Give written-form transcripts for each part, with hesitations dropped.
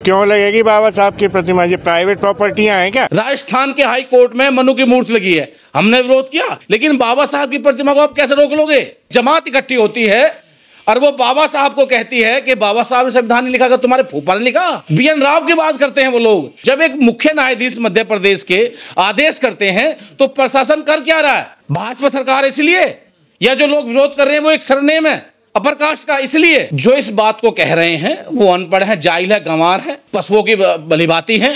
क्यों लगेगी बाबा साहब की प्रतिमा? ये प्राइवेट प्रॉपर्टियां हैं क्या? राजस्थान के हाई कोर्ट में मनु की मूर्ति लगी है, हमने विरोध किया, लेकिन बाबा साहब की प्रतिमा को आप कैसे रोक लोगे? जमात इकट्ठी होती है और वो बाबा साहब को कहती है कि बाबा साहब ने संविधान नहीं लिखा, अगर तुम्हारे फूफा ने लिखा। BN राव की बात करते हैं वो लोग। जब एक मुख्य न्यायाधीश मध्य प्रदेश के आदेश करते हैं तो प्रशासन कर क्या रहा है? भाजपा सरकार इसलिए, या जो लोग विरोध कर रहे हैं वो एक सरनेम है अपर कास्ट का, इसलिए जो इस बात को कह रहे हैं वो अनपढ़ है, जाहिल है, गंवार है, पशुओं की भलीभांति है।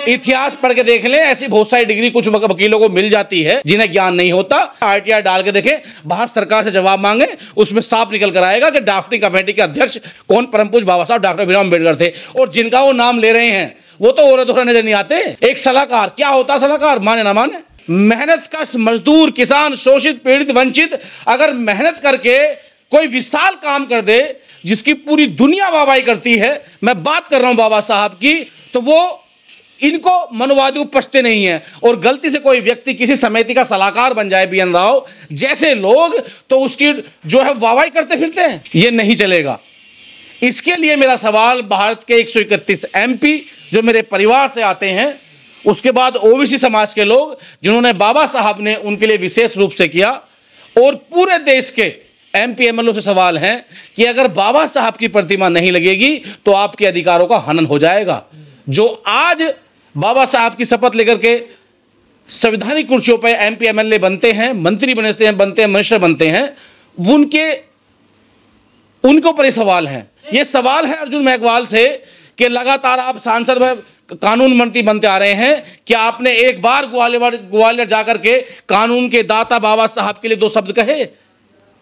इतिहास पढ़ के देख लें, ऐसी बहुत सारी डिग्री कुछ वकीलों को मिल जाती है जिन्हें ज्ञान नहीं होता। RTI डाल के देखें, बाहर सरकार से जवाब मांगे, उसमें साफ निकल कर आएगा कि ड्राफ्टिंग कमेटी के अध्यक्ष कौन परम पूज्य बाबा साहब डॉक्टर भीमराव अम्बेडकर थे, और जिनका वो नाम ले रहे हैं वो तो और दोहरा नजर नहीं आते। एक सलाहकार क्या होता? सलाहकार माने ना माने, मेहनत का मजदूर, किसान, शोषित, पीड़ित, वंचित अगर मेहनत करके कोई विशाल काम कर दे जिसकी पूरी दुनिया वाहवाही करती है, मैं बात कर रहा हूं बाबा साहब की, तो वो इनको मनोवादी उपजते नहीं है। और गलती से कोई व्यक्ति किसी समिति का सलाहकार बन जाए, BN राव जैसे लोग, तो उसकी जो है वाहवाही करते फिरते हैं, ये नहीं चलेगा। इसके लिए मेरा सवाल भारत के 131 MP जो मेरे परिवार से आते हैं, उसके बाद OBC समाज के लोग जिन्होंने बाबा साहब ने उनके लिए विशेष रूप से किया, और पूरे देश के MP MLO से सवाल है कि अगर बाबा साहब की प्रतिमा नहीं लगेगी तो आपके अधिकारों का हनन हो जाएगा। जो आज बाबा साहब की शपथ लेकर के संवैधानिक कुर्सियों पर MP MLA बनते हैं, मंत्री बनते हैं, मिनिस्टर बनते हैं, उनके ऊपर ये सवाल है। ये सवाल है अर्जुन मेघवाल से कि लगातार आप सांसद में कानून मंत्री बनते आ रहे हैं, क्या आपने एक बार ग्वालियर जाकर के कानून के दाता बाबा साहब के लिए 2 शब्द कहे?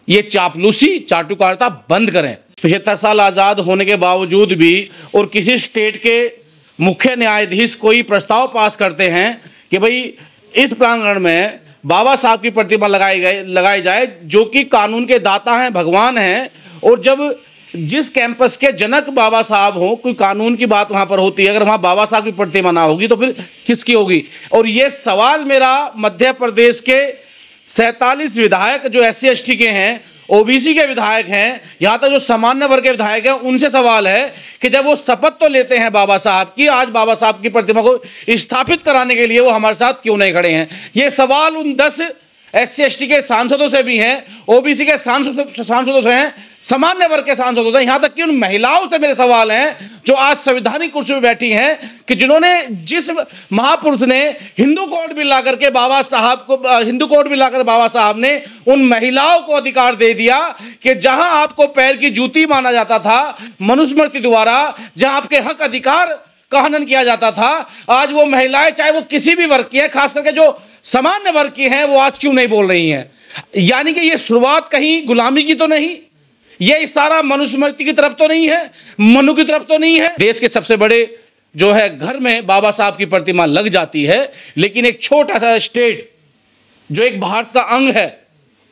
ये चापलूसी, चाटुकारिता बंद करें। 75 साल आज़ाद होने के बावजूद भी और किसी स्टेट के मुख्य न्यायाधीश कोई प्रस्ताव पास करते हैं कि भाई इस प्रांगण में बाबा साहब की प्रतिमा लगाई जाए, जो कि कानून के दाता हैं, भगवान हैं, और जब जिस कैंपस के जनक बाबा साहब हो, कोई कानून की बात वहाँ पर होती है, अगर वहाँ बाबा साहब की प्रतिमा ना होगी तो फिर किसकी होगी? और ये सवाल मेरा मध्य प्रदेश के 47 विधायक जो SC ST के हैं, OBC के विधायक हैं, यहाँ तक जो सामान्य वर्ग के विधायक हैं, उनसे सवाल है कि जब वो शपथ तो लेते हैं बाबा साहब की, आज बाबा साहब की प्रतिमा को स्थापित कराने के लिए वो हमारे साथ क्यों नहीं खड़े हैं? ये सवाल उन 10 SC ST के सांसदों से भी हैं, OBC के सांसदों से हैं, सामान्य वर्ग के सांसदों से, यहाँ तक कि उन महिलाओं से मेरे सवाल हैं जो आज संवैधानिक कुर्सी पर बैठी हैं, कि जिन्होंने, जिस महापुरुष ने हिंदू कोड बिल ला करके बाबा साहब ने उन महिलाओं को अधिकार दे दिया कि जहां आपको पैर की जूती माना जाता था मनुस्मृति द्वारा, जहां आपके हक अधिकार का हनन किया जाता था, आज वो महिलाएं, चाहे वो किसी भी वर्ग की है, खास करके जो सामान्य वर्ग की हैं, वो आज क्यों नहीं बोल रही हैं? यानी कि ये शुरुआत कहीं गुलामी की तो नहीं, ये इशारा मनुस्मृति की तरफ तो नहीं है, मनु की तरफ तो नहीं है। देश के सबसे बड़े जो है घर में बाबा साहब की प्रतिमा लग जाती है, लेकिन एक छोटा सा स्टेट जो एक भारत का अंग है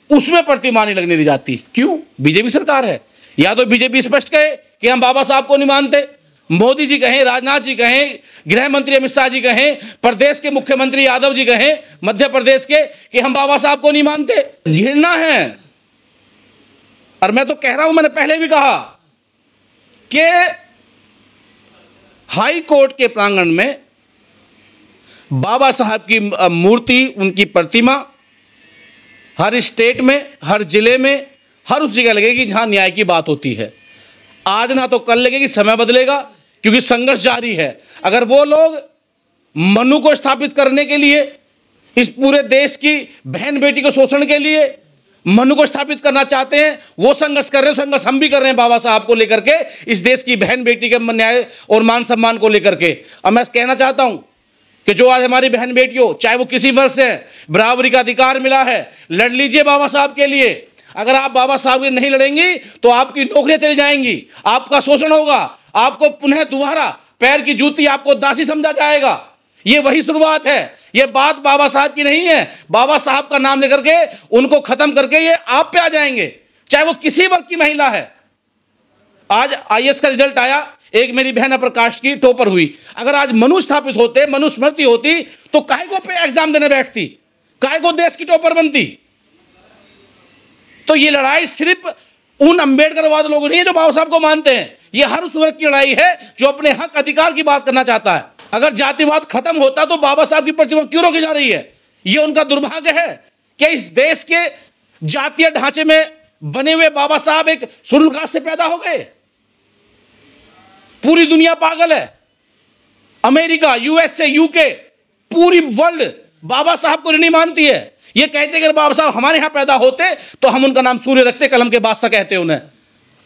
उसमें प्रतिमा नहीं लगने दी जाती। क्यों? बीजेपी सरकार है। या तो बीजेपी स्पष्ट कहे कि हम बाबा साहब को नहीं मानते, मोदी जी कहें, राजनाथ जी कहें, गृह मंत्री अमित शाह जी कहें, प्रदेश के मुख्यमंत्री यादव जी कहें मध्य प्रदेश के कि हम बाबा साहब को नहीं मानते। घृणा है। और मैं तो कह रहा हूं, मैंने पहले भी कहा कि हाई कोर्ट के प्रांगण में बाबा साहब की मूर्ति, उनकी प्रतिमा हर स्टेट में, हर जिले में, हर उस जगह लगेगी जहां न्याय की बात होती है। आज ना तो कल लगेगी, समय बदलेगा, क्योंकि संघर्ष जारी है। अगर वो लोग मनु को स्थापित करने के लिए, इस पूरे देश की बहन बेटी को शोषण के लिए मनु को स्थापित करना चाहते हैं, वो संघर्ष कर रहे हैं, संघर्ष हम भी कर रहे हैं बाबा साहब को लेकर के, इस देश की बहन बेटी के न्याय और मान सम्मान को लेकर के। अब मैं कहना चाहता हूं कि जो आज हमारी बहन बेटियों, चाहे वो किसी वर्ग से है, बराबरी का अधिकार मिला है, लड़ लीजिए बाबा साहब के लिए। अगर आप बाबा साहब के नहीं लड़ेंगी तो आपकी नौकरियां चली जाएंगी, आपका शोषण होगा, आपको पुनः दोबारा पैर की जूती, आपको दासी समझा जाएगा। ये वही शुरुआत है। ये बात बाबा साहब की नहीं है। बाबा साहब का नाम लेकर के उनको खत्म करके ये आप पे आ जाएंगे, चाहे वो किसी वर्ग की महिला है। आज IAS का रिजल्ट आया, एक मेरी बहन अपर कास्ट की टॉपर हुई। अगर आज मनु स्थापित होते, मनुस्मृति होती, तो काहे को पे एग्जाम देने बैठती, काहे को देश की टॉपर बनती? तो ये लड़ाई सिर्फ उन अंबेडकरवाद लोग नहीं है जो बाबा साहब को मानते हैं। ये हर उस वर्ग की लड़ाई है जो अपने हक अधिकार की बात करना चाहता है। अगर जातिवाद खत्म होता तो बाबा साहब की प्रतिमा क्यों रोकी जा रही है? ये उनका दुर्भाग्य है कि इस देश के जातीय ढांचे में बने हुए बाबा साहब एक शुल्कास से पैदा हो गए। पूरी दुनिया पागल है, अमेरिका, यूएसए, यूके, पूरी वर्ल्ड बाबा साहब को नहीं मानती है। ये कहते कि बाबा साहब हमारे यहां पैदा होते तो हम उनका नाम सूर्य रखते, कलम के बादशाह कहते उन्हें।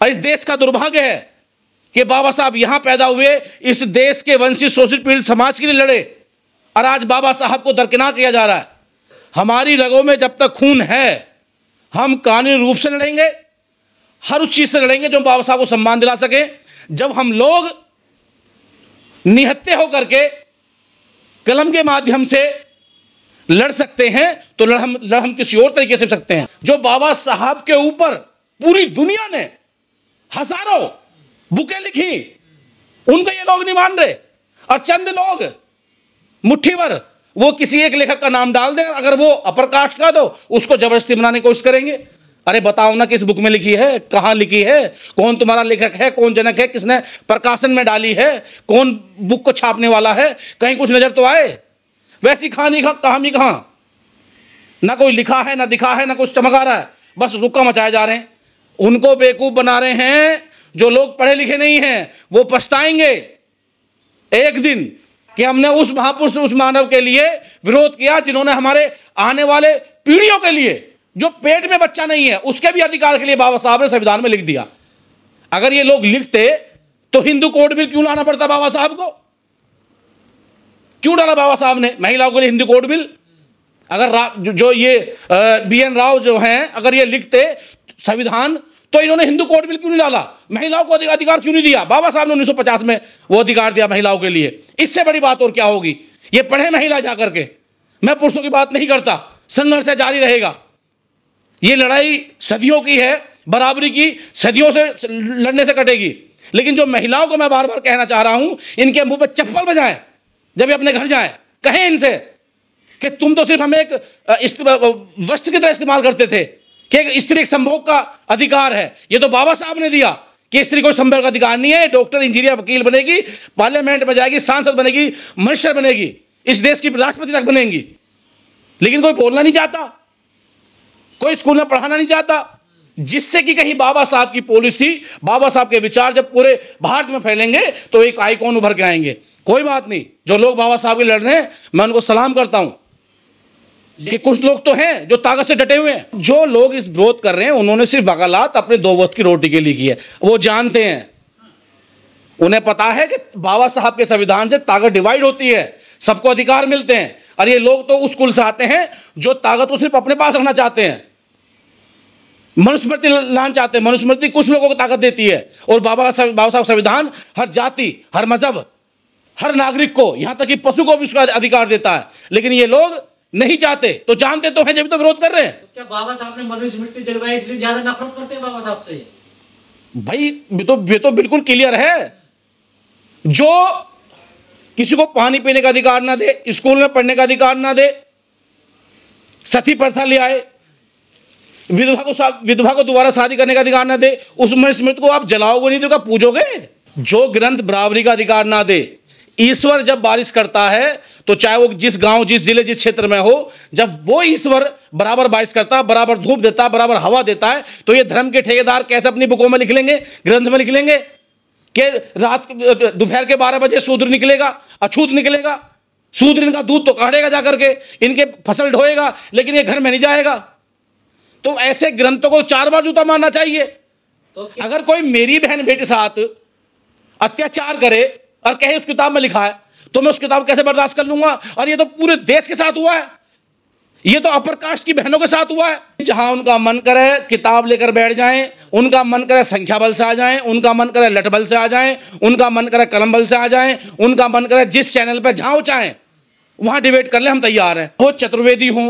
और इस देश का दुर्भाग्य है कि बाबा साहब यहां पैदा हुए, इस देश के वंचित शोषित पीड़ित समाज के लिए लड़े, और आज बाबा साहब को दरकिनार किया जा रहा है। हमारी रगों में जब तक खून है हम कानूनी रूप से लड़ेंगे, हर उस चीज से लड़ेंगे जो बाबा साहब को सम्मान दिला सके। जब हम लोग निहत्थे होकर के कलम के माध्यम से लड़ सकते हैं तो लड़ हम किसी और तरीके से सकते हैं। जो बाबा साहब के ऊपर पूरी दुनिया ने हजारों बुकें लिखी, उनको ये लोग नहीं मान रहे, और चंद लोग मुट्ठी भर वो किसी एक लेखक का नाम डाल दें, अगर वो अपर कास्ट का तो उसको जबरदस्ती बनाने की कोशिश करेंगे। अरे बताओ ना किस बुक में लिखी है, कहां लिखी है, कौन तुम्हारा लेखक है, कौन जनक है, किसने प्रकाशन में डाली है, कौन बुक को छापने वाला है, कहीं कुछ नजर तो आए। वैसी कहानी कहां, ना कोई लिखा है, ना दिखा है, ना कुछ चमका रहा है, बस रुक्का मचाए जा रहे हैं। उनको बेवकूफ बना रहे हैं जो लोग पढ़े लिखे नहीं हैं। वो पछताएंगे एक दिन कि हमने उस महापुरुष, उस मानव के लिए विरोध किया जिन्होंने हमारे आने वाले पीढ़ियों के लिए, जो पेट में बच्चा नहीं है उसके भी अधिकार के लिए बाबा साहब ने संविधान में लिख दिया। अगर ये लोग लिखते तो हिंदू कोड बिल क्यों लाना पड़ता बाबा साहब को? क्यों डाला बाबा साहब ने महिलाओं के लिए हिंदू कोड बिल? अगर जो ये BN राव जो हैं, अगर ये लिखते संविधान तो इन्होंने हिंदू कोड बिल क्यों नहीं डाला? महिलाओं को अधिकार क्यों नहीं दिया? बाबा साहब ने 1950 में वो अधिकार दिया महिलाओं के लिए। इससे बड़ी बात और क्या होगी? ये पढ़े महिला जाकर के। मैं पुरुषों की बात नहीं करता, संघर्ष जारी रहेगा। ये लड़ाई सदियों की है, बराबरी की, सदियों से लड़ने से कटेगी। लेकिन जो महिलाओं को मैं बार बार कहना चाह रहा हूं, इनके मुंह पर चप्पल बजाएं जब ये अपने घर जाएं। कहें इनसे कि तुम तो सिर्फ हमें एक वस्त्र की तरह इस्तेमाल करते थे, कि स्त्री एक संभोग का अधिकार है। ये तो बाबा साहब ने दिया कि स्त्री को संभोग का अधिकार नहीं है। डॉक्टर, इंजीनियर, वकील बनेगी, पार्लियामेंट में जाएगी, सांसद बनेगी, मिनिस्टर बनेगी, इस देश की राष्ट्रपति तक बनेगी। लेकिन कोई बोलना नहीं चाहता, कोई स्कूल में पढ़ाना नहीं चाहता, जिससे कि कहीं बाबा साहब की पॉलिसी, बाबा साहब के विचार जब पूरे भारत में फैलेंगे तो एक आइकॉन उभर के आएंगे। कोई बात नहीं, जो लोग बाबा साहब के लड़ रहे हैं मैं उनको सलाम करता हूं। कि कुछ लोग तो हैं जो ताकत से डटे हुए हैं। जो लोग इस विरोध कर रहे हैं उन्होंने सिर्फ वकालत अपने 2 वक्त की रोटी के लिए की है। वो जानते हैं, उन्हें पता है कि बाबा साहब के संविधान से ताकत डिवाइड होती है, सबको अधिकार मिलते हैं। और ये लोग तो उस कुल से आते हैं जो ताकत को सिर्फ अपने पास रखना चाहते हैं, मनुस्मृति लाना चाहते हैं। मनुस्मृति कुछ लोगों को ताकत देती है, और बाबा साहब संविधान हर जाति, हर मजहब, हर नागरिक को, यहां तक कि पशु को भी उसका अधिकार देता है। लेकिन ये लोग नहीं चाहते, तो जानते तो हैं जब तो विरोध कर रहे हैं। तो क्या बाबा साहब ने मनुस्मृति जलवाई इसलिए ज्यादा नफरत करते हैं बाबा साहब से? भाई ये तो बिल्कुल क्लियर है। जो किसी को पानी पीने का अधिकार ना दे, स्कूल में पढ़ने का अधिकार ना दे, सती प्रथा ले आए, विधवा को दोबारा शादी करने का अधिकार ना दे, उस मनुस्मृति को आप जलाओगे नहीं तो क्या पूजोगे? जो ग्रंथ बराबरी का अधिकार ना दे, ईश्वर जब बारिश करता है तो चाहे वो जिस गांव, जिस जिले, जिस क्षेत्र में हो, जब वो ईश्वर बराबर बारिश करता है, बराबर धूप देता है, बराबर हवा देता है, तो ये धर्म के ठेकेदार कैसे अपनी बुकों में लिख लेंगे, ग्रंथ में लिख लेंगे कि दोपहर के 12 बजे शूद्र निकलेगा, अछूत निकलेगा, शूद्र इनका दूध तो काटेगा जाकर के, इनके फसल ढोएगा, लेकिन ये घर में नहीं जाएगा। तो ऐसे ग्रंथों को 4 बार जूता मारना चाहिए। तो अगर कोई मेरी बहन बेटे साथ अत्याचार करे और कहे उस किताब में लिखा है, तो मैं उस किताब कैसे बर्दाश्त कर लूंगा? और ये तो पूरे देश के साथ हुआ है, ये तो अपर कास्ट की बहनों के साथ हुआ है। जहां उनका मन करे किताब लेकर बैठ जाएं, उनका मन करे संख्या बल से आ जाएं, उनका मन करे लठ बल से आ जाएं, उनका मन करे कलम बल से आ जाएं, उनका मन करे जिस चैनल पर जहां चाहें वहां डिबेट कर ले, हम तैयार हैं। वो चतुर्वेदी हो,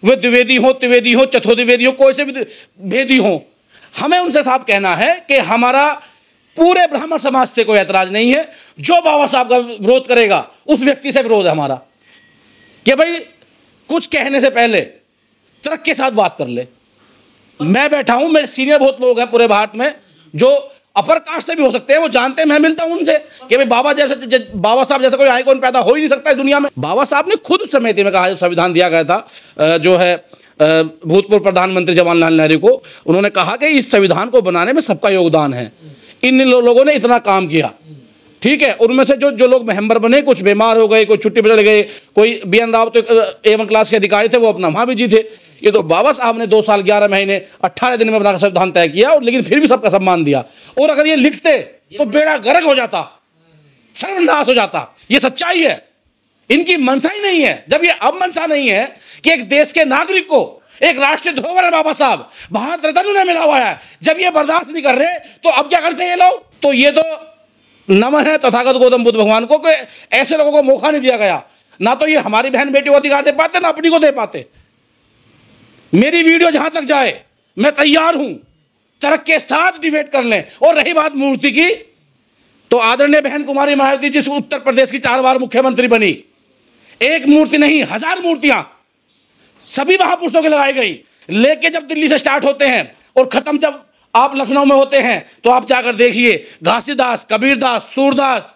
वे द्विवेदी हो, त्रिवेदी हो, चतुर्वेदी हो, कोई से भी वेदी हो, हमें उनसे साफ कहना है कि हमारा पूरे ब्राह्मण समाज से कोई ऐतराज नहीं है। जो बाबा साहब का विरोध करेगा उस व्यक्ति से विरोध है हमारा, कि भाई कुछ कहने से पहले तर्क के साथ बात कर ले। मैं बैठा हूं, मेरे सीनियर बहुत लोग हैं पूरे भारत में जो अपर कास्ट से भी हो सकते हैं, वो जानते हैं, मैं मिलता हूं उनसे कि भाई बाबा साहब जैसा कोई आइकॉन पैदा हो ही नहीं सकता है दुनिया में। बाबा साहब ने खुद उस समय में कहा, जब संविधान दिया गया था, जो है भूतपूर्व प्रधानमंत्री जवाहरलाल नेहरू को, उन्होंने कहा कि इस संविधान को बनाने में सबका योगदान है, इन लोगों ने इतना काम किया, ठीक है। उनमें से जो लोग मेंबर बने, कुछ बीमार हो गए, कोई छुट्टी पर चले गए, कोई BN राव तो A1 क्लास के अधिकारी थे, वो अपना वहां बिजी थे। ये तो बाबा साहब ने 2 साल 11 महीने 18 दिन में बनाकर संविधान तय किया, और लेकिन फिर भी सबका सम्मान दिया। और अगर ये लिखते तो बेड़ा गर्क हो जाता, सर्वनाश हो जाता। ये सच्चाई है, इनकी मनसा ही नहीं है। जब ये अब मनसा नहीं है कि एक देश के नागरिक को एक राष्ट्रीय धरोहर है बाबा साहब, भारत रत्न उन्हें मिला हुआ है, जब ये बर्दाश्त नहीं कर रहे तो अब क्या करते हैं ये लोग? तो ये तो नमन है तथागत गौतम बुद्ध भगवान को कि ऐसे लोगों को मौका नहीं दिया गया। ना तो ये हमारी बहन बेटी को अधिकार दे पाते, ना अपनी को दे पाते। मेरी वीडियो जहां तक जाए मैं तैयार हूं, तर्क के साथ डिबेट कर लें। और रही बात मूर्ति की, तो आदरणीय बहन कुमारी मायावती जिस उत्तर प्रदेश की 4 बार मुख्यमंत्री बनी, एक मूर्ति नहीं 1000 मूर्तियां सभी महापुरुषों की लगाई गई। लेके जब दिल्ली से स्टार्ट होते हैं और खत्म जब आप लखनऊ में होते हैं, तो आप जाकर देखिए, घासीदास, कबीरदास, सूरदास,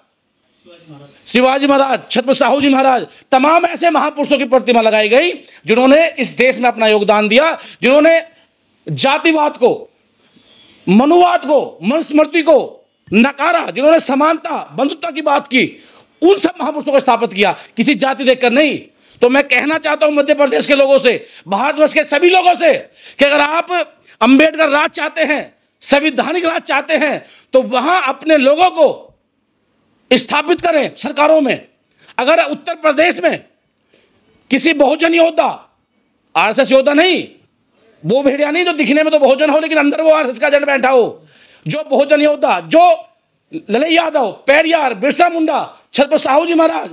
शिवाजी महाराज, छत्रपति साहू जी महाराज, तमाम ऐसे महापुरुषों की प्रतिमा लगाई गई जिन्होंने इस देश में अपना योगदान दिया, जिन्होंने जातिवाद को, मनुवाद को, मनुस्मृति को नकारा, जिन्होंने समानता, बंधुत्व की बात की। उन सब महापुरुषों को स्थापित किया, किसी जाति देखकर नहीं। तो मैं कहना चाहता हूं मध्य प्रदेश के लोगों से, भारतवर्ष के सभी लोगों से, कि अगर आप अंबेडकर राज चाहते हैं, संवैधानिक राज चाहते हैं, तो वहां अपने लोगों को स्थापित करें सरकारों में। अगर उत्तर प्रदेश में किसी बहुजन योद्धा, RSS योद्धा नहीं, वो भेड़िया नहीं जो दिखने में तो बहुजन हो लेकिन अंदर वो RSS का एजेंट बैठा हो, जो बहुजन योद्धा, जो ललई यादव, पेरियार, बिरसा मुंडा, छत्रपति साहू जी महाराज,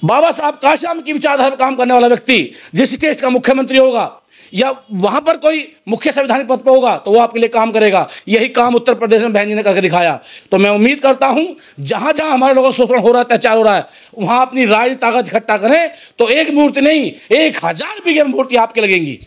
बाबा साहब काशाम की विचारधारा पर काम करने वाला व्यक्ति जिस स्टेट का मुख्यमंत्री होगा या वहां पर कोई मुख्य संवैधानिक पद पर होगा, तो वो आपके लिए काम करेगा। यही काम उत्तर प्रदेश में बहन जी ने करके दिखाया। तो मैं उम्मीद करता हूं जहां जहां हमारे लोगों का शोषण हो रहा है, अत्याचार हो रहा है, वहां अपनी राजनीतिक ताकत इकट्ठा करें, तो एक मूर्ति नहीं 1000 बिघे मूर्ति आपके लगेंगी।